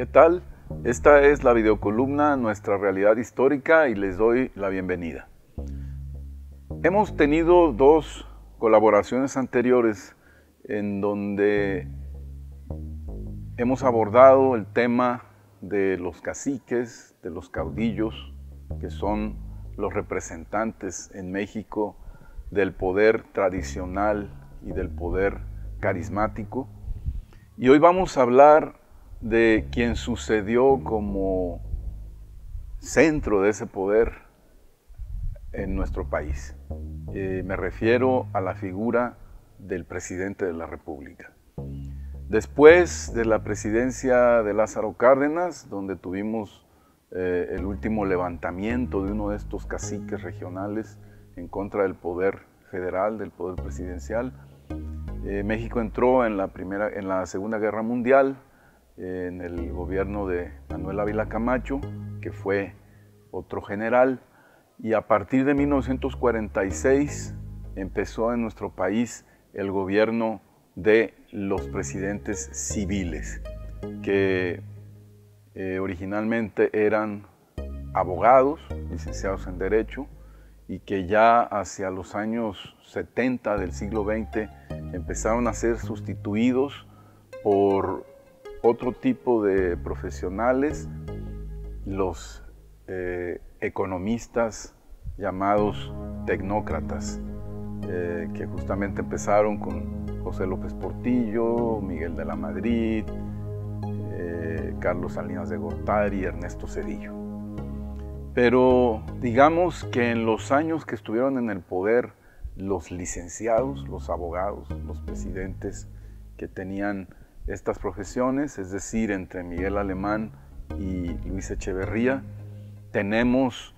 ¿Qué tal? Esta es la videocolumna Nuestra Realidad Histórica y les doy la bienvenida. Hemos tenido dos colaboraciones anteriores en donde hemos abordado el tema de los caciques, de los caudillos, que son los representantes en México del poder tradicional y del poder carismático. Y hoy vamos a hablar de quien sucedió como centro de ese poder en nuestro país. Me refiero a la figura del presidente de la República. Después de la presidencia de Lázaro Cárdenas, donde tuvimos el último levantamiento de uno de estos caciques regionales en contra del poder federal, del poder presidencial, México entró en la Segunda Guerra Mundial, en el gobierno de Manuel Ávila Camacho, que fue otro general, y a partir de 1946 empezó en nuestro país el gobierno de los presidentes civiles, que originalmente eran abogados, licenciados en Derecho, y que ya hacia los años 70 del siglo XX empezaron a ser sustituidos por otro tipo de profesionales, los economistas llamados tecnócratas, que justamente empezaron con José López Portillo, Miguel de la Madrid, Carlos Salinas de Gortari, Ernesto Zedillo. Pero digamos que en los años que estuvieron en el poder los licenciados, los abogados, los presidentes que tenían estas profesiones, es decir, entre Miguel Alemán y Luis Echeverría, tenemos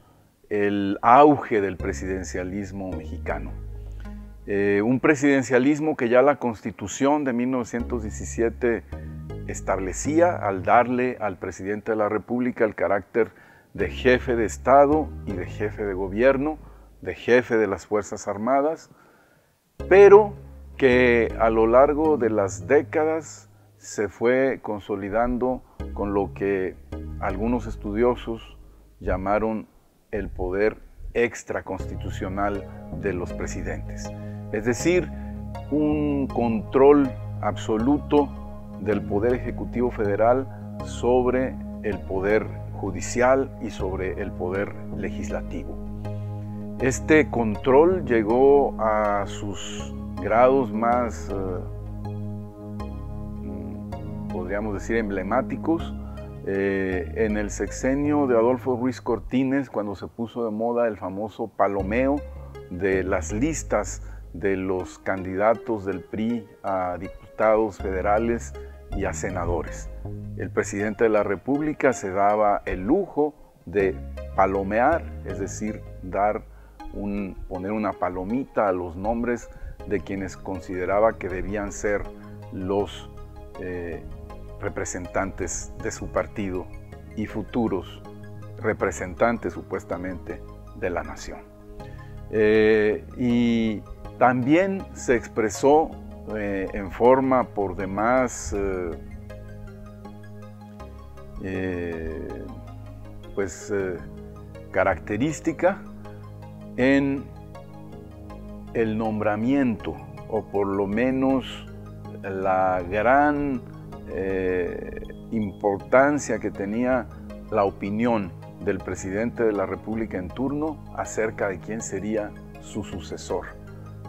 el auge del presidencialismo mexicano. Un presidencialismo que ya la Constitución de 1917 establecía al darle al presidente de la República el carácter de jefe de Estado y de jefe de gobierno, de jefe de las Fuerzas Armadas, pero que a lo largo de las décadas se fue consolidando con lo que algunos estudiosos llamaron el poder extraconstitucional de los presidentes. Es decir, un control absoluto del Poder Ejecutivo Federal sobre el Poder Judicial y sobre el Poder Legislativo. Este control llegó a sus grados más, podríamos decir, emblemáticos en el sexenio de Adolfo Ruiz Cortines, cuando se puso de moda el famoso palomeo de las listas de los candidatos del PRI a diputados federales y a senadores. El presidente de la República se daba el lujo de palomear, es decir, poner una palomita a los nombres de quienes consideraba que debían ser los representantes de su partido y futuros representantes supuestamente de la nación. Y también se expresó en forma por demás característica en el nombramiento, o por lo menos la gran importancia que tenía la opinión del presidente de la República en turno acerca de quién sería su sucesor,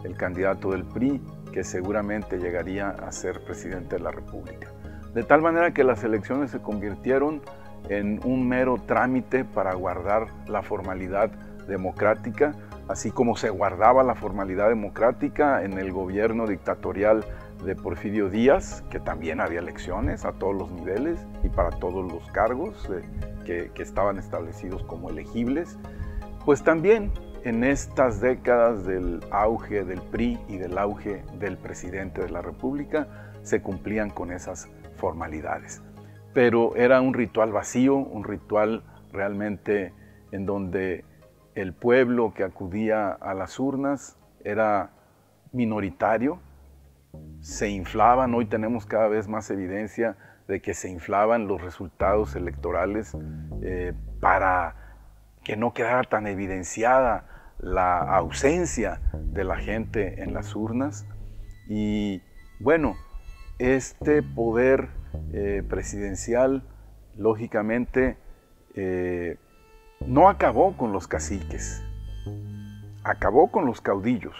el candidato del PRI, que seguramente llegaría a ser presidente de la República. De tal manera que las elecciones se convirtieron en un mero trámite para guardar la formalidad democrática, así como se guardaba la formalidad democrática en el gobierno dictatorial de Porfirio Díaz, que también había elecciones a todos los niveles y para todos los cargos que estaban establecidos como elegibles. Pues también en estas décadas del auge del PRI y del auge del presidente de la República se cumplían con esas formalidades. Pero era un ritual vacío, un ritual realmente en donde el pueblo que acudía a las urnas era minoritario, se inflaban. Hoy tenemos cada vez más evidencia de que se inflaban los resultados electorales para que no quedara tan evidenciada la ausencia de la gente en las urnas. Y bueno, este poder presidencial, lógicamente, no acabó con los caciques, acabó con los caudillos,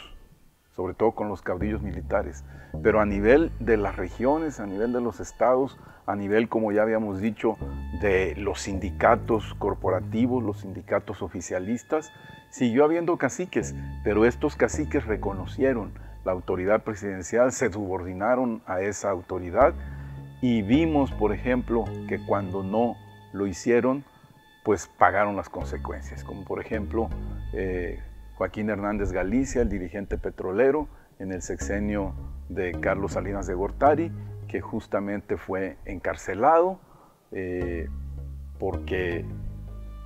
sobre todo con los caudillos militares, pero a nivel de las regiones, a nivel de los estados, a nivel, como ya habíamos dicho, de los sindicatos corporativos, los sindicatos oficialistas, siguió habiendo caciques, pero estos caciques reconocieron la autoridad presidencial, se subordinaron a esa autoridad y vimos, por ejemplo, que cuando no lo hicieron, pues pagaron las consecuencias, como por ejemplo Joaquín Hernández Galicia, el dirigente petrolero, en el sexenio de Carlos Salinas de Gortari, que justamente fue encarcelado porque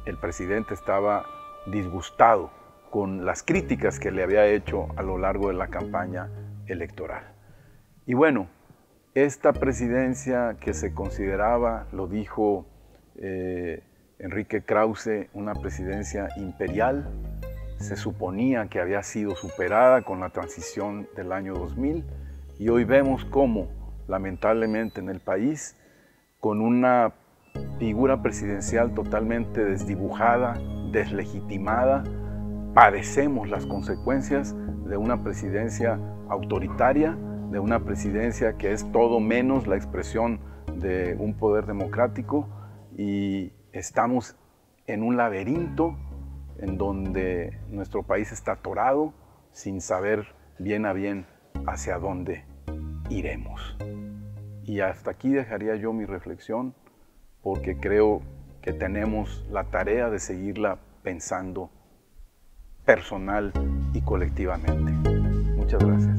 el presidente estaba disgustado con las críticas que le había hecho a lo largo de la campaña electoral. Y bueno, esta presidencia que se consideraba, lo dijo Enrique Krause, una presidencia imperial, se suponía que había sido superada con la transición del año 2000 y hoy vemos cómo, lamentablemente en el país, con una figura presidencial totalmente desdibujada, deslegitimada, padecemos las consecuencias de una presidencia autoritaria, de una presidencia que es todo menos la expresión de un poder democrático, y estamos en un laberinto en donde nuestro país está atorado sin saber bien a bien hacia dónde iremos. Y hasta aquí dejaría yo mi reflexión, porque creo que tenemos la tarea de seguirla pensando personal y colectivamente. Muchas gracias.